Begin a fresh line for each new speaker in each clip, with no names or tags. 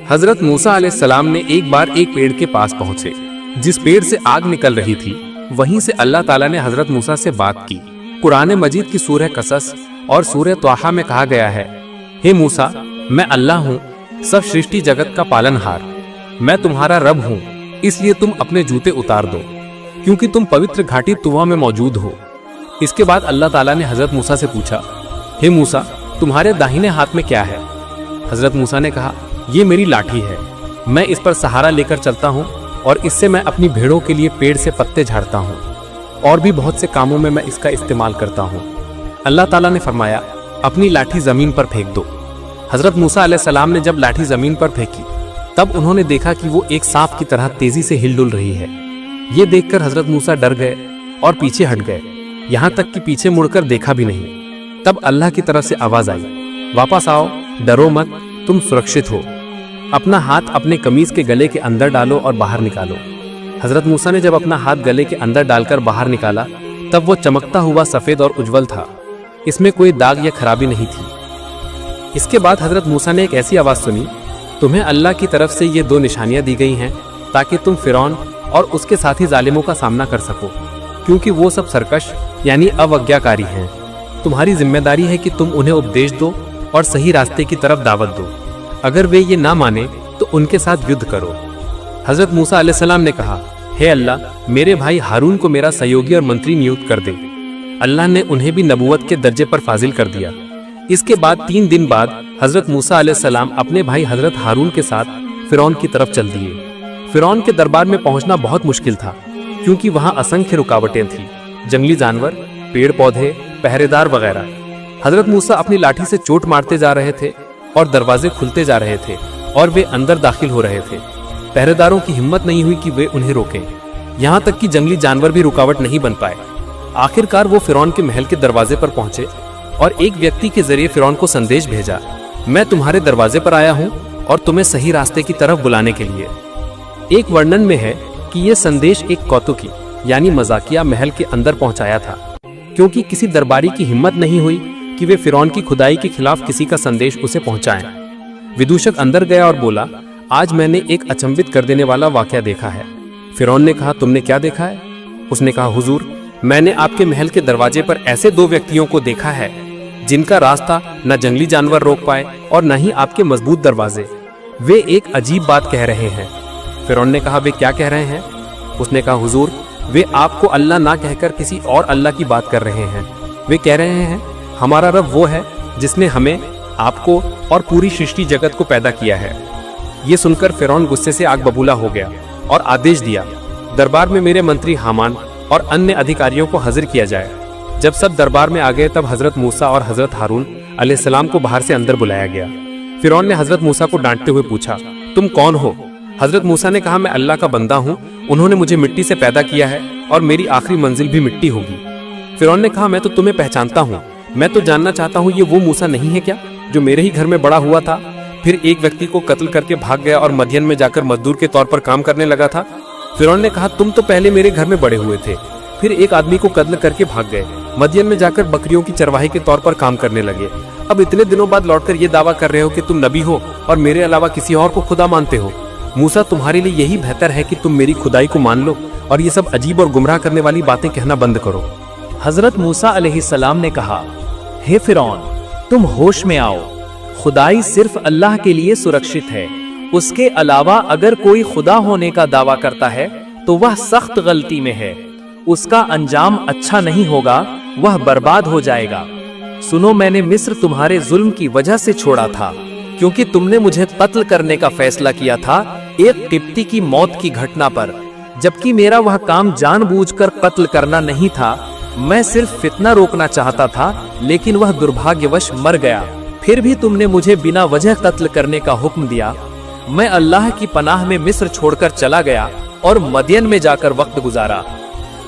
हजरत मूसा अलैहिस्सलाम ने एक बार एक पेड़ के पास पहुंचे जिस पेड़ से आग निकल रही थी। वहीं से अल्लाह ताला ने हजरत मूसा से बात की। कुरान मजीद की सूरह कसस और सूरह त्वाहा में कहा गया है, हे मूसा, मैं अल्लाह हूँ, सब सृष्टि जगत का पालनहार। मैं तुम्हारा रब हूँ, इसलिए तुम अपने जूते उतार दो, क्योंकि तुम पवित्र घाटी तुवा में मौजूद हो। इसके बाद अल्लाह ताला ने हजरत मूसा से पूछा, हे मूसा, तुम्हारे दाहिने हाथ में क्या है? हजरत मूसा ने कहा, ये मेरी लाठी है, मैं इस पर सहारा लेकर चलता हूँ और इससे मैं अपनी भेड़ों के लिए पेड़ से पत्ते झाड़ता हूँ और भी बहुत से कामों में मैं इसका इस्तेमाल करता हूँ। अल्लाह ताला ने फरमाया, अपनी लाठी जमीन पर फेंक दो। हजरत मूसा अलैहिस्सलाम ने जब लाठी जमीन पर फेंकी तब उन्होंने देखा कि वो एक सांप की तरह तेजी से हिलडुल रही है। ये देखकर हजरत मूसा डर गए और पीछे हट गए, यहाँ तक कि पीछे मुड़कर देखा भी नहीं। तब अल्लाह की तरफ से आवाज आई, वापस आओ, डरो मत, तुम सुरक्षित हो। अपना हाथ अपने कमीज के गले के अंदर डालो और बाहर निकालो। हजरत मूसा ने जब अपना हाथ गले के अंदर डालकर बाहर निकाला तब वो चमकता हुआ सफेद और उज्जवल था, इसमें कोई दाग या खराबी नहीं थी। इसके बाद हजरत मूसा ने एक ऐसी आवाज सुनी, तुम्हें अल्लाह की तरफ से ये 2 निशानियां दी गई हैं ताकि तुम फिरौन और उसके साथी जालिमों का सामना कर सको, क्योंकि वो सब सरकश यानी अवज्ञाकारी हैं। तुम्हारी जिम्मेदारी है कि तुम उन्हें उपदेश दो और सही रास्ते की तरफ दावत दो। अगर वे ये ना माने तो उनके साथ युद्ध करो। हजरत मूसा अलैहिस्सलाम ने कहा, हे अल्लाह, मेरे भाई हारून को मेरा सहयोगी और मंत्री नियुक्त कर दे। अल्लाह ने उन्हें भी नबूवत के दर्जे पर फाजिल कर दिया। इसके बाद 3 दिन बाद हजरत मूसा अलैहिस्सलाम अपने भाई हजरत हारून के साथ फिरौन की तरफ चल दिए। फिरौन के दरबार में पहुंचना बहुत मुश्किल था, क्योंकि वहां असंख्य रुकावटें थीं, जंगली जानवर, पेड़ पौधे, पहरेदार वगैरह। हजरत मूसा अपनी लाठी से चोट मारते जा रहे थे और दरवाजे खुलते जा रहे थे और वे अंदर दाखिल हो रहे थे। पहरेदारों की हिम्मत नहीं हुई कि वे उन्हें रोकें, यहाँ तक कि जंगली जानवर भी रुकावट नहीं बन पाए। आखिरकार वो फिरौन के महल के दरवाजे पर पहुंचे और एक व्यक्ति के जरिए फिरौन को संदेश भेजा, मैं तुम्हारे दरवाजे पर आया हूँ और तुम्हें सही रास्ते की तरफ बुलाने के लिए। एक वर्णन में है कि यह संदेश एक कौतुकी यानी मजाकिया महल के अंदर पहुंचाया था, क्योंकि किसी दरबारी की हिम्मत नहीं हुई कि वे फिरौन की खुदाई के खिलाफ किसी का संदेश उसे पहुंचाएं। विदूषक अंदर गया और बोला, आज मैंने एक अचंभित कर देने वाला वाकया देखा है। फिरौन ने कहा, तुमने क्या देखा है? उसने कहा, हुजूर, मैंने आपके महल के दरवाजे पर ऐसे 2 व्यक्तियों को देखा है जिनका रास्ता न जंगली जानवर रोक पाए और न ही आपके मजबूत दरवाजे। वे एक अजीब बात कह रहे हैं। फिरौन ने कहा, वे क्या कह रहे हैं? उसने कहा, हुजूर, वे आपको अल्लाह ना कहकर किसी और अल्लाह की बात कर रहे हैं। वे कह रहे हैं, हमारा रब वो है जिसने हमें, आपको और पूरी सृष्टि जगत को पैदा किया है। ये सुनकर फिरौन गुस्से से आग बबूला हो गया और आदेश दिया, दरबार में मेरे मंत्री हामान और अन्य अधिकारियों को हाजिर किया जाए। जब सब दरबार में आ गए तब हजरत मूसा और हजरत हारून अलैहिस्सलाम को बाहर से अंदर बुलाया गया। फिरौन ने हजरत मूसा को डांटते हुए पूछा, तुम कौन हो? हजरत मूसा ने कहा, मैं अल्लाह का बंदा हूँ, उन्होंने मुझे मिट्टी से पैदा किया है और मेरी आखिरी मंजिल भी मिट्टी होगी। फिरौन ने कहा, मैं तो तुम्हें पहचानता हूँ, मैं तो जानना चाहता हूँ ये वो मूसा नहीं है क्या जो मेरे ही घर में बड़ा हुआ था, फिर एक व्यक्ति को कत्ल करके भाग गया और मदियन में जाकर मजदूर के तौर पर काम करने लगा था? फिरौन ने कहा, तुम तो पहले मेरे घर में बड़े हुए थे, फिर एक आदमी को कत्ल करके भाग गए, मदियन में जाकर बकरियों की चरवाही के तौर पर काम करने लगे। अब इतने दिनों बाद लौटकर ये दावा कर रहे हो कि तुम नबी हो और मेरे अलावा किसी और को खुदा मानते हो। मूसा, तुम्हारे लिए यही बेहतर है कि तुम मेरी खुदाई को मान लो और ये सब अजीब और गुमराह करने वाली बातें कहना बंद करो।
हजरत मूसा अलैहिस्सलाम ने कहा, हे फिरौन, तुम होश में आओ, खुदाई सिर्फ अल्लाह के लिए सुरक्षित है। उसके अलावा अगर कोई खुदा होने का दावा करता है तो वह सख्त गलती में है, उसका अंजाम अच्छा नहीं होगा, वह बर्बाद हो जाएगा। सुनो, मैंने मिस्र तुम्हारे जुल्म की वजह से छोड़ा था, क्योंकि तुमने मुझे कत्ल करने का फैसला किया था एक किप्ती की मौत की घटना पर, जबकि मेरा वह काम जानबूझकर कत्ल करना नहीं था। मैं सिर्फ फितना रोकना चाहता था, लेकिन वह दुर्भाग्यवश मर गया। फिर भी तुमने मुझे बिना वजह कत्ल करने का हुक्म दिया। मैं अल्लाह की पनाह में मिस्र छोड़कर चला गया और मदियन में जाकर वक्त गुजारा।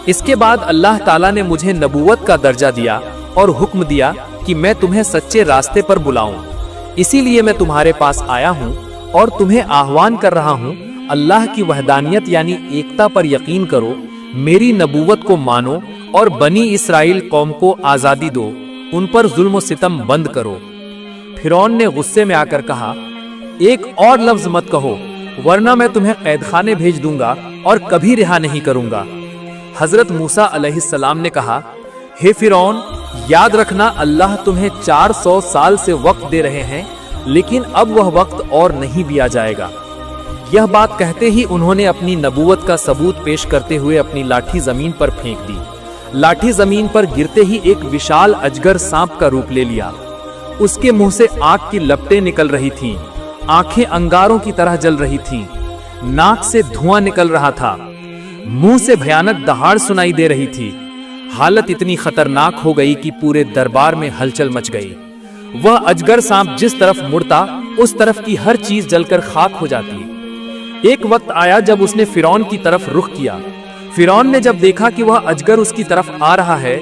इसके बाद अल्लाह ताला ने मुझे नबूवत का दर्जा दिया और हुक्म दिया कि मैं तुम्हें सच्चे रास्ते पर बुलाऊं। इसीलिए मैं तुम्हारे पास आया हूँ और तुम्हें आह्वान कर रहा हूँ, अल्लाह की वहदानियत यानी एकता पर यकीन करो, मेरी नबूवत को मानो और बनी इस्राइल कौम को आजादी दो, उन पर जुल्म और सितम बंद करो। फिरौन ने गुस्से में आकर कहा, एक और लफ्ज मत कहो, वरना मैं तुम्हें कैदखाने भेज दूंगा और कभी रिहा नहीं करूंगा। हजरत मूसा अलैहिस्सलाम ने कहा, हे फिरौन, याद रखना अल्लाह तुम्हें 400 साल से वक्त दे रहे हैं, लेकिन अब वह वक्त और नहीं दिया जाएगा। यह बात कहते ही उन्होंने अपनी नबूवत का सबूत पेश करते हुए अपनी लाठी जमीन पर फेंक दी। लाठी जमीन पर गिरते ही एक विशाल अजगर सांप का रूप ले लिया। उसके मुंह से आग की लपटें निकल रही थीं, आंखें अंगारों की तरह जल रही थीं, नाक से धुआं निकल रहा था, मुंह से भयानक दहाड़ सुनाई दे रही थी। हालत इतनी खतरनाक हो गई कि पूरे दरबार में हलचल मच गई। वह अजगर सांप जिस तरफ मुड़ता, उस तरफ की हर चीज जलकर खाक हो जाती। एक वक्त आया जब उसने फिरौन की तरफ रुख किया। फिरौन ने जब देखा कि वह अजगर उसकी तरफ आ रहा है,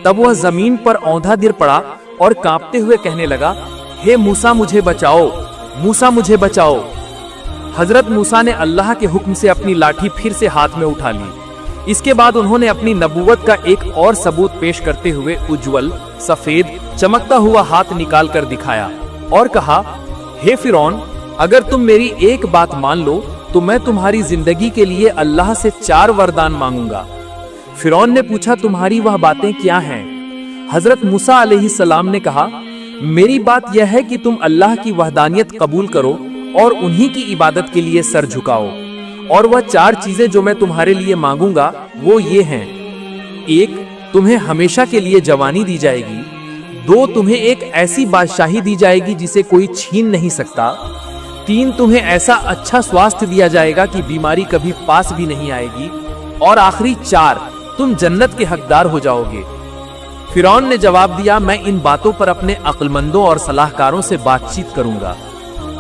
तब वह जमीन पर औंधा गिर पड़ा और कांपते हुए कहने लगा, हे मूसा मुझे बचाओ, मूसा मुझे बचाओ। हजरत मूसा ने अल्लाह के हुक्म से अपनी लाठी फिर से हाथ में उठा ली। इसके बाद उन्होंने अपनी नबूवत का एक और सबूत पेश करते हुए उज्जवल, सफेद, चमकता हुआ हाथ निकाल कर दिखाया और कहा, हे फिरौन, अगर तुम मेरी एक बात मान लो तो मैं तुम्हारी जिंदगी के लिए अल्लाह से 4 वरदान मांगूंगा। फिरौन ने पूछा, तुम्हारी वह बातें क्या हैं? हजरत मूसा अलैहिस्सलाम ने कहा, मेरी बात यह है कि तुम अल्लाह की वहदानियत कबूल करो और उन्हीं की इबादत के लिए सर झुकाओ। और वह 4 चीजें जो मैं तुम्हारे लिए मांगूंगा वो ये हैं। 1, तुम्हें हमेशा के लिए जवानी दी जाएगी। 2, तुम्हें एक ऐसी बादशाही दी जाएगी जिसे कोई छीन नहीं सकता। 3, तुम्हें ऐसा अच्छा स्वास्थ्य दिया जाएगा कि बीमारी कभी पास भी नहीं आएगी। और आखिरी 4, तुम जन्नत के हकदार हो जाओगे। फिरौन ने जवाब दिया, मैं इन बातों पर अपने अक्लमंदों और सलाहकारों से बातचीत करूंगा।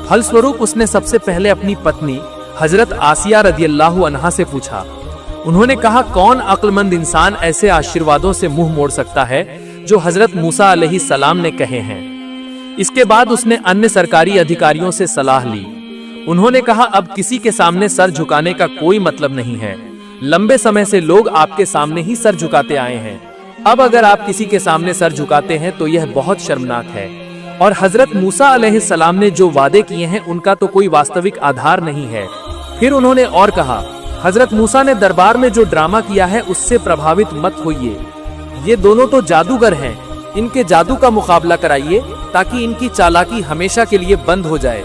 फलस्वरूप उसने सबसे पहले अपनी पत्नी हजरत आसिया रदियल्लाहु अन्हा से पूछा। उन्होंने कहा, कौन अक्लमंद इंसान ऐसे आशीर्वादों से मुंह मोड़ सकता है जो हजरत मूसा अलैहिस्सलाम ने कहे हैं। इसके बाद उसने अन्य सरकारी अधिकारियों से सलाह ली। उन्होंने कहा, अब किसी के सामने सर झुकाने का कोई मतलब नहीं है। लंबे समय से लोग आपके सामने ही सर झुकाते आए हैं। अब अगर आप किसी के सामने सर झुकाते हैं तो यह बहुत शर्मनाक है। और हजरत मूसा अलैहिस्सलाम ने जो वादे किए हैं उनका तो कोई वास्तविक आधार नहीं है। फिर उन्होंने और कहा, हजरत मूसा ने दरबार में जो ड्रामा किया है उससे प्रभावित मत होइए। ये दोनों तो जादूगर हैं, इनके जादू का मुकाबला कराइए ताकि इनकी चालाकी हमेशा के लिए बंद हो जाए।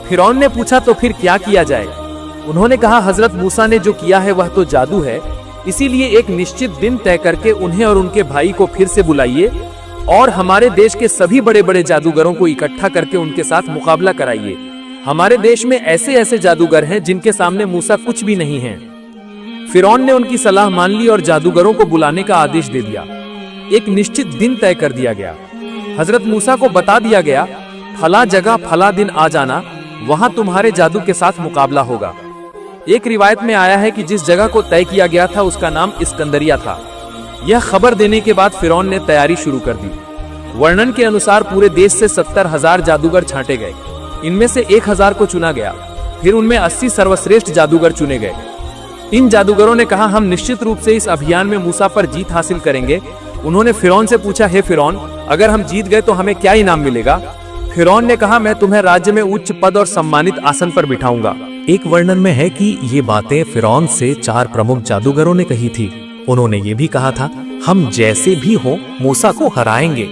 फिरौन ने पूछा, तो फिर क्या किया जाए? उन्होंने कहा, हजरत मूसा ने जो किया है वह तो जादू है, इसीलिए एक निश्चित दिन तय करके उन्हें और उनके भाई को फिर से बुलाइए और हमारे देश के सभी बड़े बड़े जादूगरों को इकट्ठा करके उनके साथ मुकाबला कराइए। हमारे देश में ऐसे ऐसे जादूगर हैं जिनके सामने मूसा कुछ भी नहीं है। फिरौन ने उनकी सलाह मान ली और जादूगरों को बुलाने का आदेश दे दिया। एक निश्चित दिन तय कर दिया गया। हजरत मूसा को बता दिया गया, फला जगह फला दिन आ जाना, वहां तुम्हारे जादू के साथ मुकाबला होगा। एक रिवायत में आया है कि जिस जगह को तय किया गया था उसका नाम इस्कंदरिया था। यह खबर देने के बाद फिरौन ने तैयारी शुरू कर दी। वर्णन के अनुसार पूरे देश से 70,000 जादूगर छांटे गए। इनमें से 1,000 को चुना गया। फिर उनमें 80 सर्वश्रेष्ठ जादूगर चुने गए। इन जादूगरों ने कहा, हम निश्चित रूप से इस अभियान में मूसा पर जीत हासिल करेंगे। उन्होंने फिरौन से पूछा, हे फिरौन, अगर हम जीत गए तो हमें क्या इनाम मिलेगा? फिरौन ने कहा, मैं तुम्हें राज्य में उच्च पद और सम्मानित आसन पर बिठाऊंगा।
एक वर्णन में है कि ये बातें फिरौन से 4 प्रमुख जादूगरों ने कही थी। उन्होंने ये भी कहा था, हम जैसे भी हो मूसा को हराएंगे,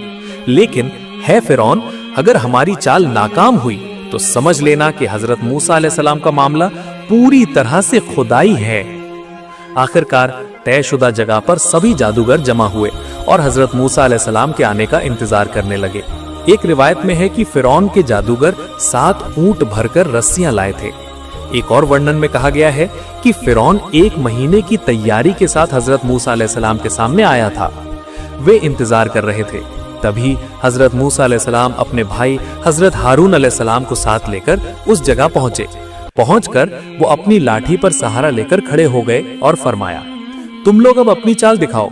लेकिन है फिरौन, अगर हमारी चाल नाकाम हुई तो समझ लेना कि हजरत मूसा अलैहिस्सलाम का मामला पूरी तरह से खुदाई है। आखिरकार तयशुदा जगह पर सभी जादूगर जमा हुए और हजरत मूसा अलैहिस्सलाम के आने का इंतजार करने लगे। एक रिवायत में है कि फिरौन के जादूगर 7 ऊंट भरकर रस्सियां लाए थे। एक और वर्णन में कहा गया है कि फिरौन 1 महीने की तैयारी के साथ हजरत मूसा अलैहिस्सलाम के सामने आया था। वे इंतजार कर रहे थे। तभी हजरत मूसा अलैहिस्सलाम अपने भाई हजरत हारून अलैहिस्सलाम को साथ लेकर उस जगह पहुंचे। पहुंचकर वो अपनी लाठी पर सहारा लेकर खड़े हो गए और फरमाया, तुम लोग अब अपनी चाल दिखाओ।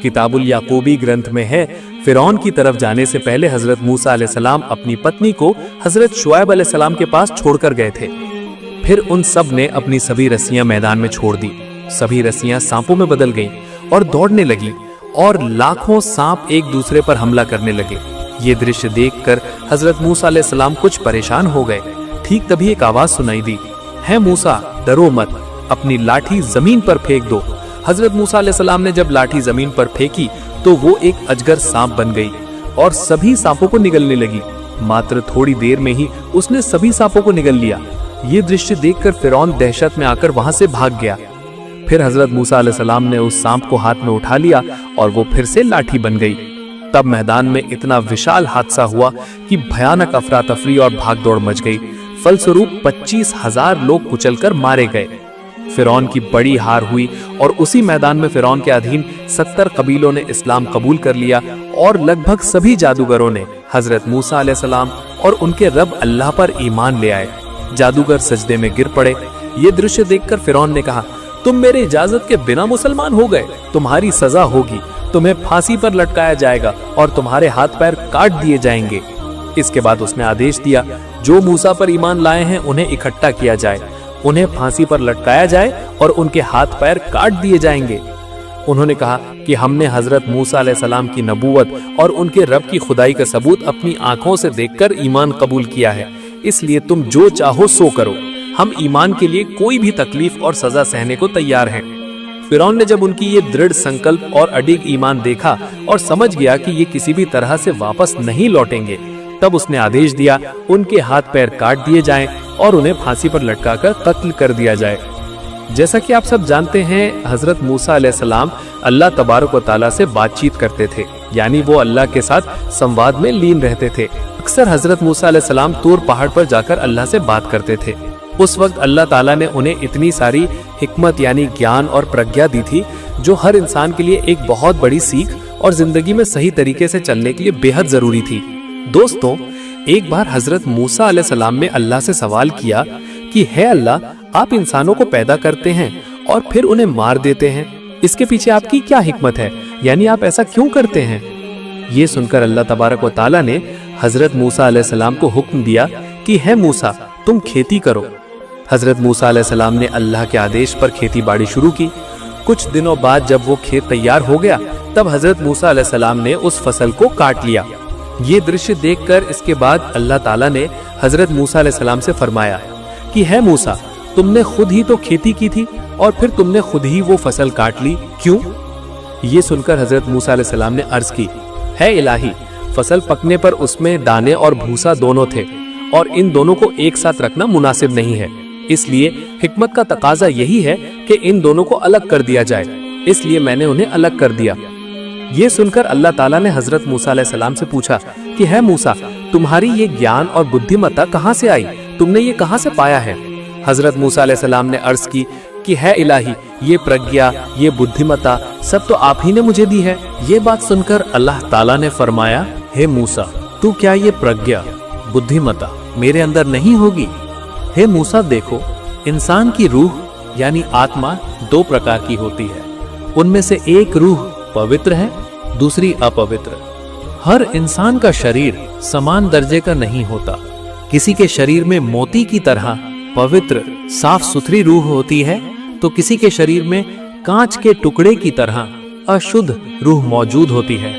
किताबुल याकूबी ग्रंथ में है, फिरौन की तरफ जाने से पहले हजरत मूसा अलैहिस्सलाम अपनी पत्नी को हजरत शुएब अलैहिस्सलाम के पास छोड़कर गए थे। फिर उन सब ने अपनी सभी रस्सियां मैदान में छोड़ दी। सभी रस्सियां सांपों में बदल गईं और दौड़ने लगी और लाखों सांप एक दूसरे पर हमला करने लगे। ये दृश्य देखकर हजरत मूसा अलैहिस्सलाम कुछ परेशान हो गए। ठीक तभी एक आवाज सुनाई दी, है मूसा डरो मत, अपनी लाठी जमीन पर फेंक दो। हजरत मूसा अलैहिस्सलाम ने जब लाठी जमीन पर फेंकी तो वो एक अजगर सांप बन गई और सभी सांपों को निगलने लगी। मात्र थोड़ी देर में ही उसने सभी सांपों को निगल लिया। ये दृश्य देखकर फिरौन दहशत में आकर वहां से भाग गया। फिर हजरत मूसा अलैहिस्सलाम ने उस सांप को हाथ में उठा लिया और वो फिर से लाठी बन गई। तब मैदान में इतना विशाल हादसा हुआ कि भयानक अफरा तफरी और भागदौड़ मच गई। फलस्वरूप 25,000 लोग कुचलकर मारे गए। फिरौन की बड़ी हार हुई और उसी मैदान में फिरौन के अधीन 70 कबीलों ने इस्लाम कबूल कर लिया और लगभग सभी जादूगरों ने हजरत मूसा अलैहिस्सलाम और उनके रब अल्लाह पर ईमान ले आए। जादूगर सजदे में गिर पड़े। ये दृश्य देखकर फिरौन ने कहा, तुम मेरी इजाजत के बिना मुसलमान हो गए, तुम्हारी सजा होगी, तुम्हें फांसी पर लटकाया जाएगा और तुम्हारे हाथ पैर काट दिए जाएंगे। इसके बाद उसने आदेश दिया, जो मूसा पर ईमान लाए हैं उन्हें इकट्ठा किया जाए, उन्हें फांसी पर लटकाया जाए और उनके हाथ पैर काट दिए जाएंगे। उन्होंने कहा कि हमने हजरत मूसा अलैहिस्सलाम की नबूवत और उनके रब की खुदाई का सबूत अपनी आंखों से देखकर ईमान कबूल किया है, इसलिए तुम जो चाहो सो करो, हम ईमान के लिए कोई भी तकलीफ और सजा सहने को तैयार हैं। फिरौन ने जब उनकी ये दृढ़ संकल्प और अडिग ईमान देखा और समझ गया कि ये किसी भी तरह से वापस नहीं लौटेंगे, तब उसने आदेश दिया उनके हाथ पैर काट दिए जाएं और उन्हें फांसी पर लटकाकर कत्ल कर दिया जाए। जैसा कि आप सब जानते हैं, हजरत मूसा अलैहिस्सलाम अल्लाह तबारक व तआला से बातचीत करते थे, यानी वो अल्लाह के साथ संवाद में लीन रहते थे। अक्सर हजरत मूसा अलैहिस्सलाम तूर पहाड़ पर जाकर अल्लाह से बात करते थे। उस वक्त अल्लाह ताला ने उन्हें इतनी सारी हिकमत यानी ज्ञान और प्रज्ञा दी थी जो हर इंसान के लिए एक बहुत बड़ी सीख और जिंदगी में सही तरीके से चलने के लिए बेहद जरूरी थी। दोस्तों, एक बार हजरत मूसा अलैहिस्सलाम ने अल्लाह से सवाल किया कि है अल्लाह, आप इंसानों को पैदा करते हैं और फिर उन्हें मार देते हैं, इसके पीछे आपकी क्या हिकमत है, यानी आप ऐसा क्यों करते हैं? ये सुनकर अल्लाह तबारक व तआला ने हजरत मूसा अलैहिस्सलाम को हुक्म दिया कि है मूसा, तुम खेती करो। हजरत मूसा अलैहिस्सलाम ने अल्लाह के आदेश पर खेती बाड़ी शुरू की। कुछ दिनों बाद जब वो खेत तैयार हो गया, तब हजरत मूसा अलैहिस्सलाम ने उस फसल को काट लिया। ये दृश्य देखकर इसके बाद अल्लाह ताला ने हजरत मूसा अलैहिस्सलाम से फरमाया कि है मूसा, तुमने खुद ही तो खेती की थी और फिर तुमने खुद ही वो फसल काट ली, क्यों? ये सुनकर हजरत मूसा अलैहिस्सलाम ने अर्ज की, है इलाही, फसल पकने पर उसमें दाने और भूसा दोनों थे और इन दोनों को एक साथ रखना मुनासिब नहीं है, इसलिए हिकमत का तकाजा यही है कि इन दोनों को अलग कर दिया जाए, इसलिए मैंने उन्हें अलग कर दिया। ये सुनकर अल्लाह ताला ने हजरत मूसा अलैहिस्सलाम से पूछा कि है मूसा, तुम्हारी ये ज्ञान और बुद्धिमत्ता कहाँ से आई, तुमने ये कहाँ से पाया है? हजरत मूसा अलैहिस्सलाम ने अर्ज की कि है इलाही, ये प्रज्ञा, ये बुद्धिमत्ता सब तो आप ही ने मुझे दी है। ये बात सुनकर अल्लाह ताला ने फरमाया, हे मूसा, तू क्या ये प्रज्ञा बुद्धिमत्ता मेरे अंदर नहीं होगी? हे मूसा, देखो, इंसान की रूह यानी आत्मा दो प्रकार की होती है, उनमें से एक रूह पवित्र है, दूसरी अपवित्र। हर इंसान का शरीर समान दर्जे का नहीं होता। किसी के शरीर में मोती की तरह पवित्र साफ सुथरी रूह होती है, तो किसी के शरीर में कांच के टुकड़े की तरह अशुद्ध रूह मौजूद होती है।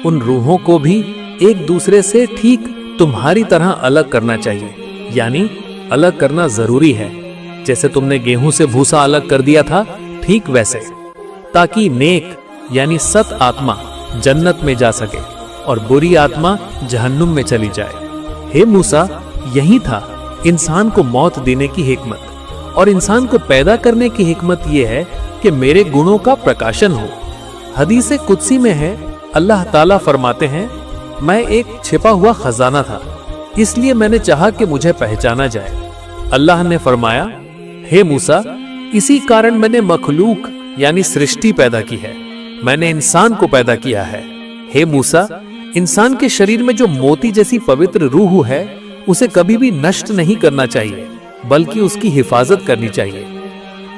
उन रूहों को भी एक दूसरे से ठीक तुम्हारी तरह अलग करना चाहिए, यानी अलग करना जरूरी है। जैसे तुमने गेहूं से भूसा अलग कर दिया था, ठीक वैसे, ताकि नेक यानी सत आत्मा जन्नत में जा सके और बुरी आत्मा जहन्नुम में चली जाए। हे मूसा, यही था इंसान को मौत देने की हिकमत, और इंसान को पैदा करने की हिकमत यह है कि मेरे गुणों का प्रकाशन हो। हदीस कुदसी में है, अल्लाह ताला फरमाते हैं, मैं एक छिपा हुआ खजाना था, इसलिए मैंने चाहा कि मुझे पहचाना जाए। अल्लाह ने फरमाया, हे मूसा, इसी कारण मैंने मखलूक यानी सृष्टि पैदा की है, मैंने इंसान को पैदा किया है। हे मूसा, इंसान के शरीर में जो मोती जैसी पवित्र रूह है, उसे कभी भी नष्ट नहीं करना चाहिए, बल्कि उसकी हिफाजत करनी चाहिए।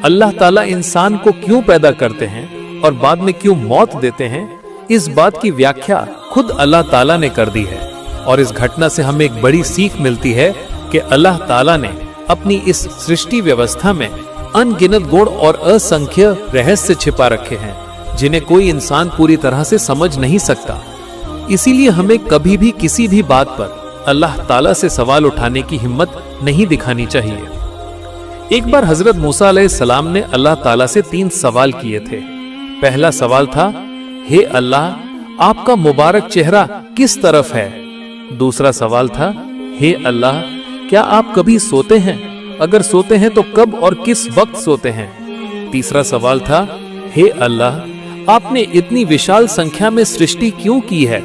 अल्लाह ताला इंसान को क्यों पैदा करते हैं और बाद में क्यों मौत देते हैं, इस बात की व्याख्या खुद अल्लाह ताला ने कर दी है। और इस घटना से हमें एक बड़ी सीख मिलती है कि अल्लाह ताला ने अपनी इस सृष्टि व्यवस्था में अनगिनत गुण और असंख्य रहस्य छिपा रखे हैं, जिन्हें कोई इंसान पूरी तरह से समझ नहीं सकता। इसीलिए हमें कभी भी किसी भी बात पर
अल्लाह ताला से सवाल उठाने की हिम्मत नहीं दिखानी चाहिए। एक बार हजरत मूसा अलैहिस्सलाम ने अल्लाह ताला से 3 सवाल किए थे। पहला सवाल था, हे अल्लाह, आपका मुबारक चेहरा किस तरफ है? दूसरा सवाल था, हे अल्लाह, क्या आप कभी सोते हैं? अगर सोते हैं तो कब और किस वक्त सोते हैं? तीसरा सवाल था, हे अल्लाह, आपने इतनी विशाल संख्या में सृष्टि क्यों की है,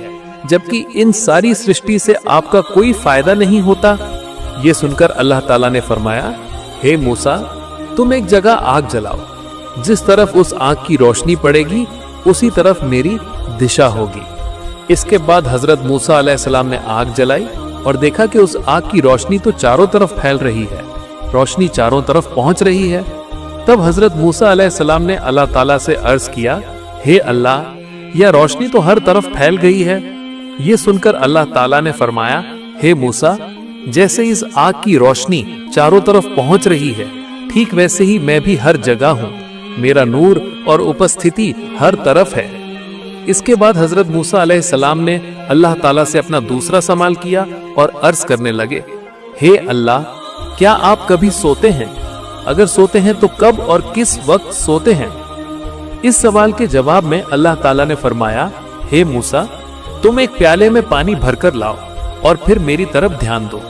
जबकि इन सारी सृष्टि से आपका कोई फायदा नहीं होता? ये सुनकर अल्लाह ताला ने फरमाया, हे मूसा, तुम एक जगह आग जलाओ, जिस तरफ उस आग की रोशनी पड़ेगी उसी तरफ मेरी दिशा होगी। इसके बाद हजरत मूसा अलैहिस्सलाम ने आग जलाई और देखा कि उस आग की रोशनी तो चारों तरफ फैल रही है, रोशनी चारों तरफ पहुंच रही है। तब हजरत मूसा अलैहिस्सलाम ने अल्लाह ताला से अर्ज किया, हे अल्लाह, यह रोशनी तो हर तरफ फैल गई है। ये सुनकर अल्लाह ताला ने फरमाया, हे मूसा, जैसे इस आग की रोशनी चारों तरफ पहुंच रही है, ठीक वैसे ही मैं भी हर जगह हूं। मेरा नूर और उपस्थिति हर तरफ है। इसके बाद हजरत मूसा अलैहिस्सलाम ने अल्लाह ताला से अपना दूसरा सवाल किया और अर्ज करने लगे, हे अल्लाह, क्या आप कभी सोते हैं? अगर सोते हैं तो कब और किस वक्त सोते हैं? इस सवाल के जवाब में अल्लाह ताला ने फरमाया, हे मूसा, तुम एक प्याले में पानी भरकर लाओ और फिर मेरी तरफ ध्यान दो।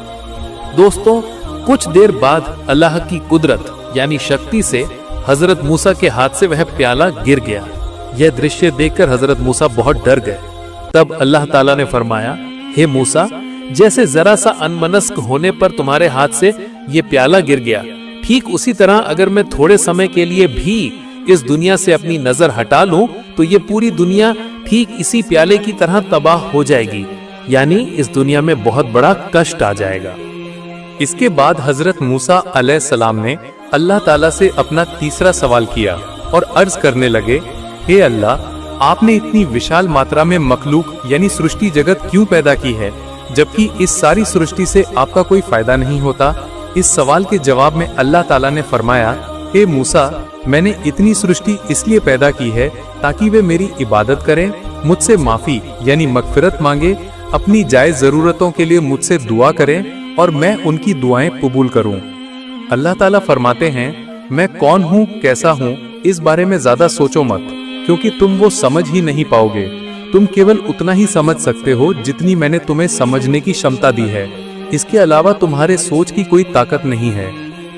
दोस्तों, कुछ देर बाद अल्लाह की कुदरत यानी शक्ति से हजरत मूसा के हाथ से वह प्याला गिर गया। यह दृश्य देखकर हजरत मूसा बहुत डर गए। तब अल्लाह ताला ने फरमाया, हे मूसा, जैसे जरा सा अनमनस्क होने पर तुम्हारे हाथ से ये प्याला गिर गया, ठीक उसी तरह अगर मैं थोड़े समय के लिए भी इस दुनिया से अपनी नजर हटा लूं तो ये पूरी दुनिया ठीक इसी प्याले की तरह तबाह हो जाएगी, यानी इस दुनिया में बहुत बड़ा कष्ट आ जाएगा।
इसके बाद हजरत मूसा अलैहिस्सलाम ने अल्लाह ताला से अपना तीसरा सवाल किया और अर्ज करने लगे, हे अल्लाह, आपने इतनी विशाल मात्रा में मखलूक यानी सृष्टि जगत क्यों पैदा की है, जबकि इस सारी सृष्टि से आपका कोई फायदा नहीं होता? इस सवाल के जवाब में अल्लाह ताला ने फरमाया, हे मूसा, मैंने इतनी सृष्टि इसलिए पैदा की है ताकि वे मेरी इबादत करें, मुझसे माफी यानी मगफिरत मांगे, अपनी जायज जरूरतों के लिए मुझसे दुआ करें और मैं उनकी दुआएं कबूल करूं। अल्लाह ताला फरमाते हैं, मैं कौन हूं, कैसा हूं, इस बारे में ज्यादा सोचो मत, क्योंकि तुम वो समझ ही नहीं पाओगे। तुम केवल उतना ही समझ सकते हो जितनी मैंने तुम्हें समझने की क्षमता दी है। इसके अलावा तुम्हारे सोच की कोई ताकत नहीं है।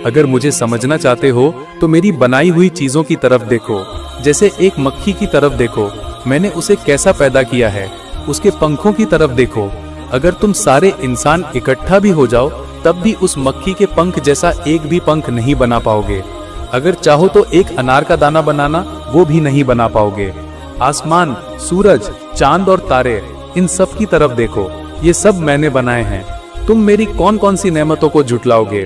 अगर मुझे समझना चाहते हो तो मेरी बनाई हुई चीजों की तरफ देखो, जैसे एक मक्खी की तरफ देखो, मैंने उसे कैसा पैदा किया है। उसके पंखों की तरफ देखो, अगर तुम सारे इंसान इकट्ठा भी हो जाओ तब भी उस मक्खी के पंख जैसा एक भी पंख नहीं बना पाओगे। अगर चाहो तो एक अनार का दाना बनाना, वो भी नहीं बना पाओगे। आसमान, सूरज, चांद और तारे, इन सब की तरफ देखो, ये सब मैंने बनाए हैं। तुम मेरी कौन कौन सी नेमतों को झुटलाओगे?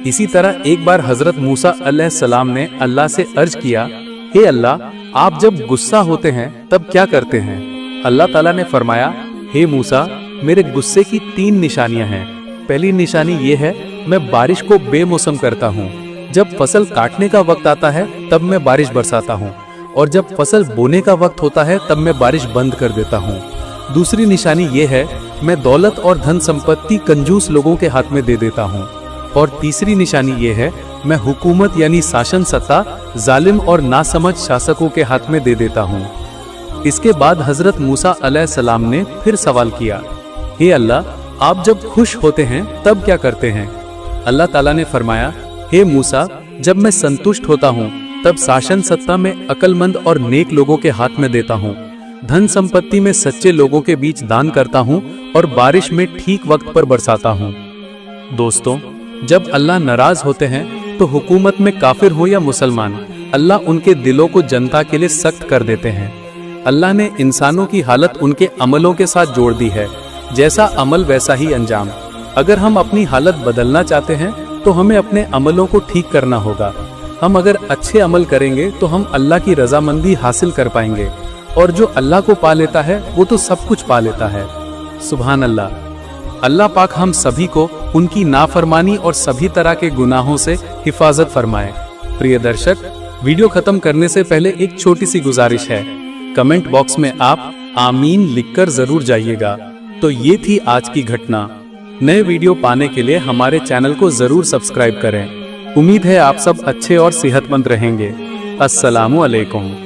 इसी तरह एक बार हजरत मूसा अलैहिस्सलाम ने अल्लाह से अर्ज किया, हे अल्लाह, आप जब गुस्सा होते हैं तब क्या करते हैं? अल्लाह ताला ने फरमाया, हे मूसा, मेरे गुस्से की 3 निशानियां हैं। पहली निशानी ये है, मैं बारिश को बेमौसम करता हूँ। जब फसल काटने का वक्त आता है तब मैं बारिश बरसाता हूँ, और जब फसल बोने का वक्त होता है तब मैं बारिश बंद कर देता हूँ। दूसरी निशानी ये है, मैं दौलत और धन संपत्ति कंजूस लोगों के हाथ में दे देता हूँ। और तीसरी निशानी ये है, मैं हुकूमत यानी शासन सत्ता जालिम और नासमझ शासकों के हाथ में दे देता हूँ। इसके बाद हजरत मूसा अलैहिस्सलाम ने फिर सवाल किया, हे अल्लाह, आप जब खुश होते हैं तब क्या करते हैं? अल्लाह ताला ने फरमाया, हे मूसा, जब मैं संतुष्ट होता हूँ तब शासन सत्ता में अक्लमंद और नेक लोगों के हाथ में देता हूँ, धन संपत्ति में सच्चे लोगों के बीच दान करता हूँ और बारिश में ठीक वक्त पर बरसाता हूँ। दोस्तों, जब अल्लाह नाराज होते हैं तो हुकूमत में काफिर हो या मुसलमान, अल्लाह उनके दिलों को जनता के लिए सख्त कर देते हैं। अल्लाह ने इंसानों की हालत उनके अमलों के साथ जोड़ दी है, जैसा अमल वैसा ही अंजाम। अगर हम अपनी हालत बदलना चाहते हैं तो हमें अपने अमलों को ठीक करना होगा। हम अगर अच्छे अमल करेंगे तो हम अल्लाह की रजामंदी हासिल कर पाएंगे, और जो अल्लाह को पा लेता है वो तो सब कुछ पा लेता है। सुभान अल्लाह। अल्लाह पाक हम सभी को उनकी नाफरमानी और सभी तरह के गुनाहों से हिफाजत फरमाए। प्रिय दर्शक, वीडियो खत्म करने से पहले एक छोटी सी गुजारिश है, कमेंट बॉक्स में आप आमीन लिखकर जरूर जाइएगा। तो ये थी आज की घटना। नए वीडियो पाने के लिए हमारे चैनल को जरूर सब्सक्राइब करें। उम्मीद है आप सब अच्छे और सेहतमंद रहेंगे। अस्सलामु अलैकुम।